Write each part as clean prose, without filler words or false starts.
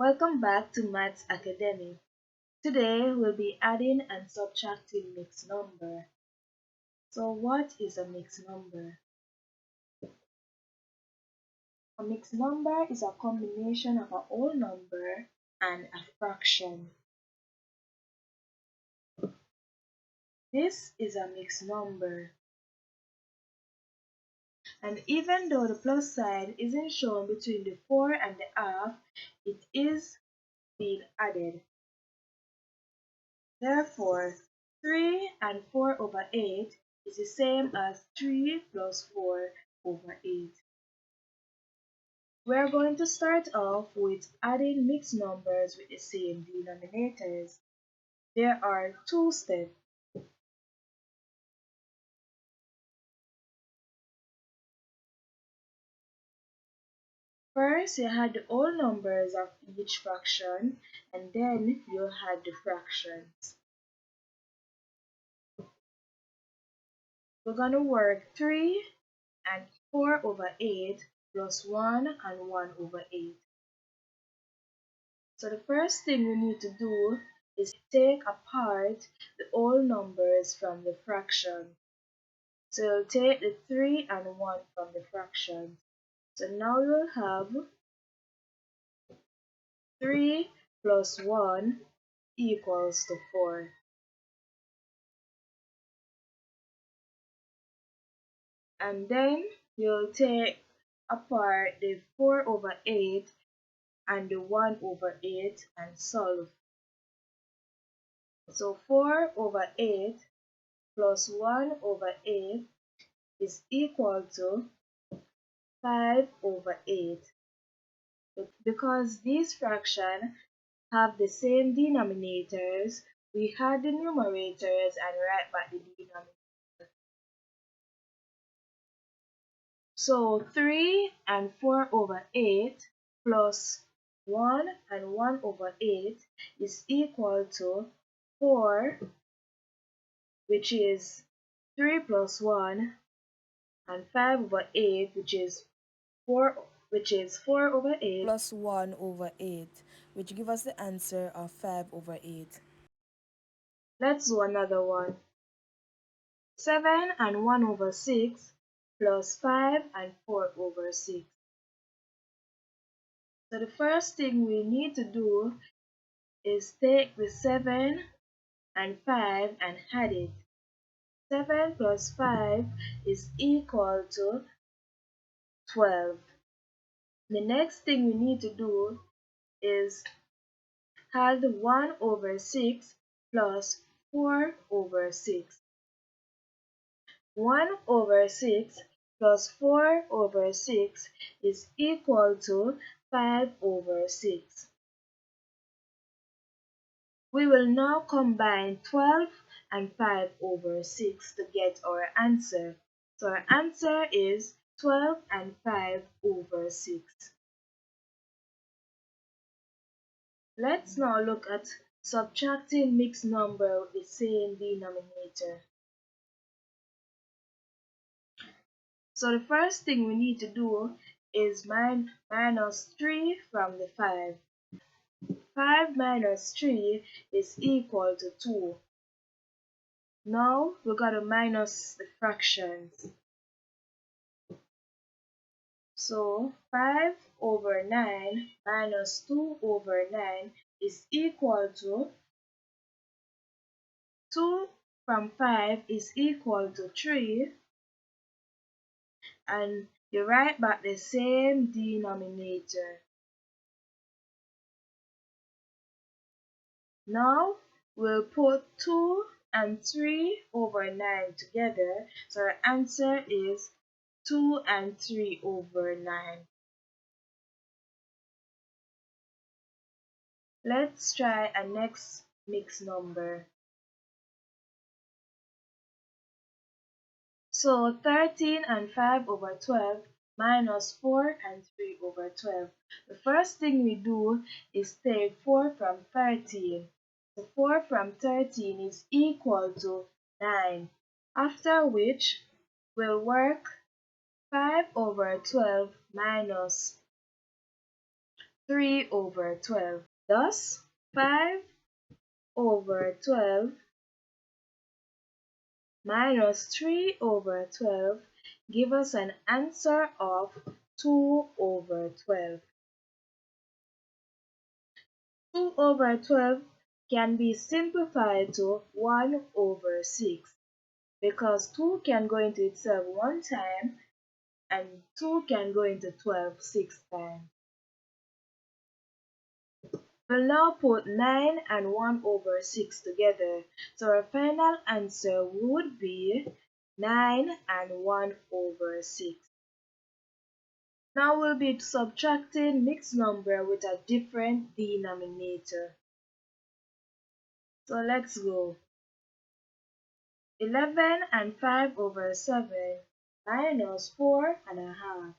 Welcome back to Maths Academy. Today we'll be adding and subtracting mixed number. So what is a mixed number? A mixed number is a combination of a whole number and a fraction. This is a mixed number. And even though the plus sign isn't shown between the 4 and the half, it is being added. Therefore, 3 and 4 over 8 is the same as 3 plus 4 over 8. We're going to start off with adding mixed numbers with the same denominators. There are two steps. First, you add the whole numbers of each fraction, and then you add the fractions. We're going to work 3 and 4 over 8 plus 1 and 1 over 8. So the first thing we need to do is take apart the whole numbers from the fraction. So you'll take the 3 and 1 from the fraction. So now you'll have 3 plus 1 equals to 4. And then you'll take apart the 4 over 8 and the 1 over 8 and solve. So 4 over 8 plus 1 over 8 is equal to 5 over 8. Because these fractions have the same denominators, we add the numerators and write back the denominator. So 3 and 4 over 8 plus 1 and 1 over 8 is equal to 4, which is 3 plus 1, and 5 over 8, which is 4 over 8 plus 1 over 8, which give us the answer of 5 over 8. Let's do another one. 7 and 1 over 6 plus 5 and 4 over 6. So the first thing we need to do is take the 7 and 5 and add it. 7 plus 5 is equal to 12. The next thing we need to do is add 1 over 6 plus 4 over 6. 1 over 6 plus 4 over 6 is equal to 5 over 6. We will now combine 12 and 5 over 6 to get our answer. So our answer is 12 and 5 over 6. Let's now look at subtracting mixed number with the same denominator. So the first thing we need to do is minus 3 from the 5. 5 minus 3 is equal to 2. Now we got to minus the fractions. So 5 over 9 minus 2 over 9 is equal to 2 from 5 is equal to 3, and you write back the same denominator. Now we'll put 2 and 3 over 9 together, so our answer is 2 and 3 over 9. Let's try a next mixed number. So 13 and 5 over 12 minus 4 and 3 over 12. The first thing we do is take 4 from 13. So 4 from 13 is equal to 9. After which, we'll work 5 over 12 minus 3 over 12. Thus, 5 over 12 minus 3 over 12 give us an answer of 2 over 12. 2 over 12 can be simplified to 1 over 6 because 2 can go into itself one time and 2 can go into 12 6 times. We'll now put 9 and 1 over 6 together. So our final answer would be 9 and 1 over 6. Now we'll be subtracting mixed number with a different denominator. So let's go. 11 and 5 over 7 minus 4.5.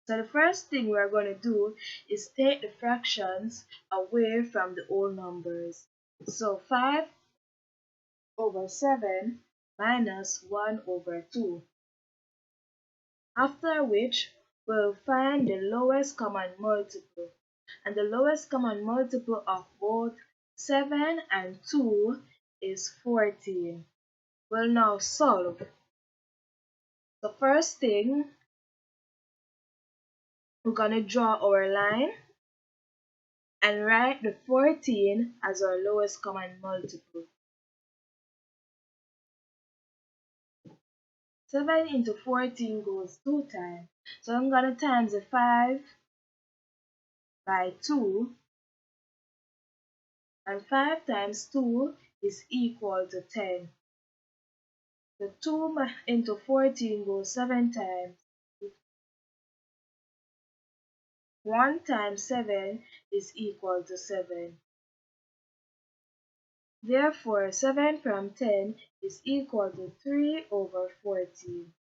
So the first thing we're going to do is take the fractions away from the whole numbers. So 5 over 7 minus 1 over 2. After which, we'll find the lowest common multiple. And the lowest common multiple of both 7 and 2 is 14. We'll now solve. The first thing, we're going to draw our line and write the 14 as our lowest common multiple. 7 into 14 goes 2 times. So I'm going to times the 5 by 2, and 5 times 2 is equal to 10. The 2 into 14 goes 7 times. 1 times 7 is equal to 7. Therefore, 7 from 10 is equal to 3 over 14.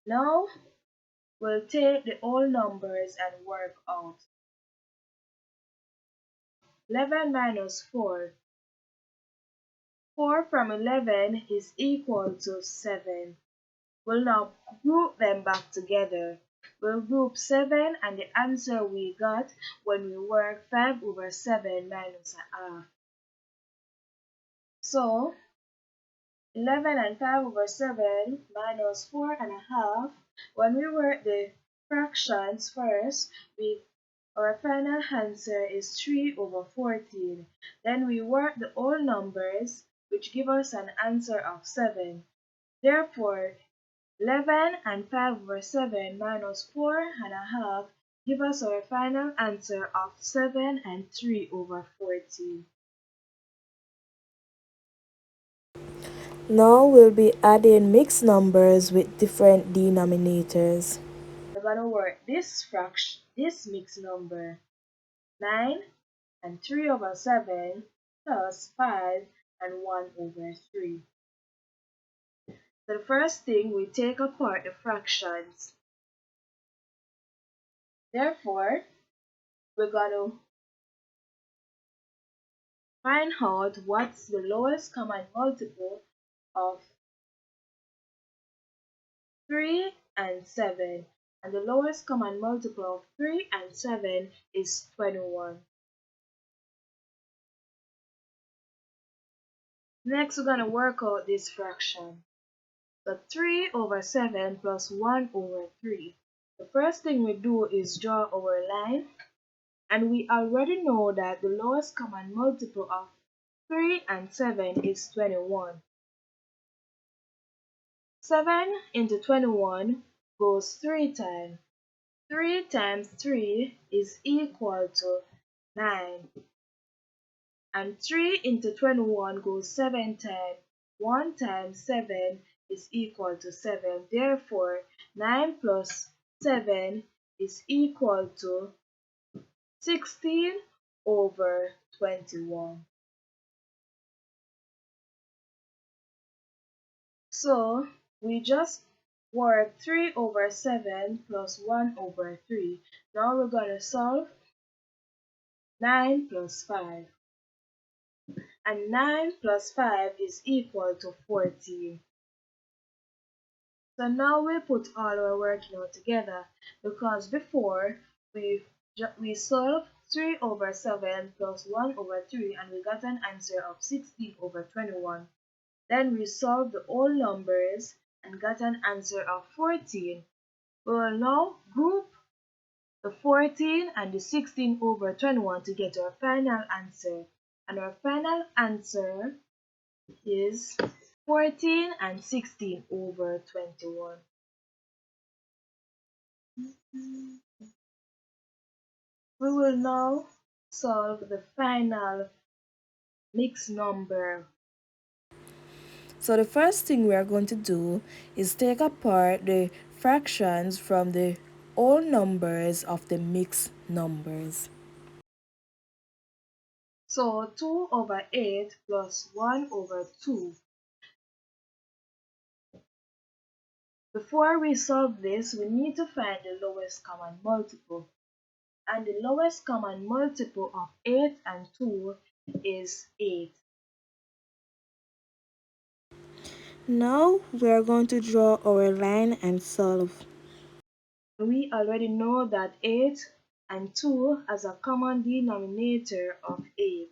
Now, we'll take the whole numbers and work out. 11 minus 4. 4 from 11 is equal to 7. We'll now group them back together. We'll group 7 and the answer we got when we work 5 over 7 minus a half. So, 11 and 5 over 7 minus 4.5. When we work the fractions first, our final answer is 3 over 14. Then we work the whole numbers, which give us an answer of 7. Therefore, 11 and 5 over 7 minus 4.5 give us our final answer of 7 and 3 over 14. Now we'll be adding mixed numbers with different denominators. We're going to work this mixed number. 9 and 3 over 7 plus 5 and 1 over 3. So the first thing, we take apart the fractions. Therefore, we're going to find out what's the lowest common multiple of 3 and 7. And the lowest common multiple of 3 and 7 is 21. Next, we're going to work out this fraction. So 3 over 7 plus 1 over 3. The first thing we do is draw our line, and we already know that the lowest common multiple of 3 and 7 is 21. 7 into 21 goes 3 times. 3 times 3 is equal to 9. And 3 into 21 goes 7 times. 1 times 7 is equal to 7. Therefore, 9 plus 7 is equal to 16 over 21. So, we just work 3 over 7 plus 1 over 3. Now we're going to solve 9 plus 5. And 9 plus 5 is equal to 14. So now we put all our working out together because before we solved 3 over 7 plus 1 over 3 and we got an answer of 16 over 21. Then we solved the whole numbers and got an answer of 14. We will now group the 14 and the 16 over 21 to get our final answer. And our final answer is 14 and 16 over 21. We will now solve the final mixed number. So the first thing we are going to do is take apart the fractions from the whole numbers of the mixed numbers. So 2 over 8 plus 1 over 2. Before we solve this, we need to find the lowest common multiple. And the lowest common multiple of 8 and 2 is 8. Now we are going to draw our line and solve. We already know that 8 and 2 has a common denominator of 8.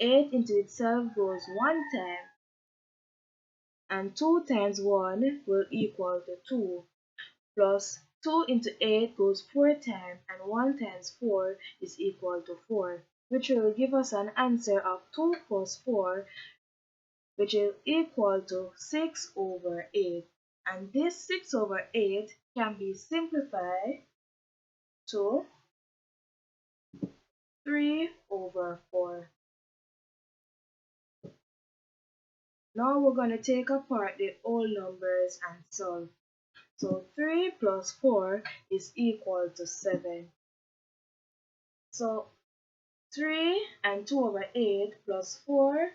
8 into itself goes 1 time, and 2 times 1 will equal to 2, plus 2 into 8 goes 4 times, and 1 times 4 is equal to 4, which will give us an answer of 2 plus 4, which is equal to 6 over 8. And this 6 over 8 can be simplified to 3 over 4. Now we're going to take apart the whole numbers and solve. So 3 plus 4 is equal to 7. So 3 and 2 over 8 plus 4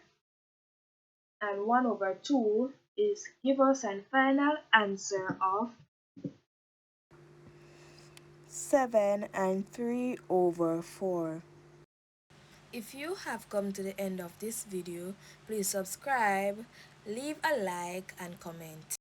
and 1 over 2 is give us a final answer of 7 and 3 over 4. If you have come to the end of this video, please subscribe, leave a like and comment.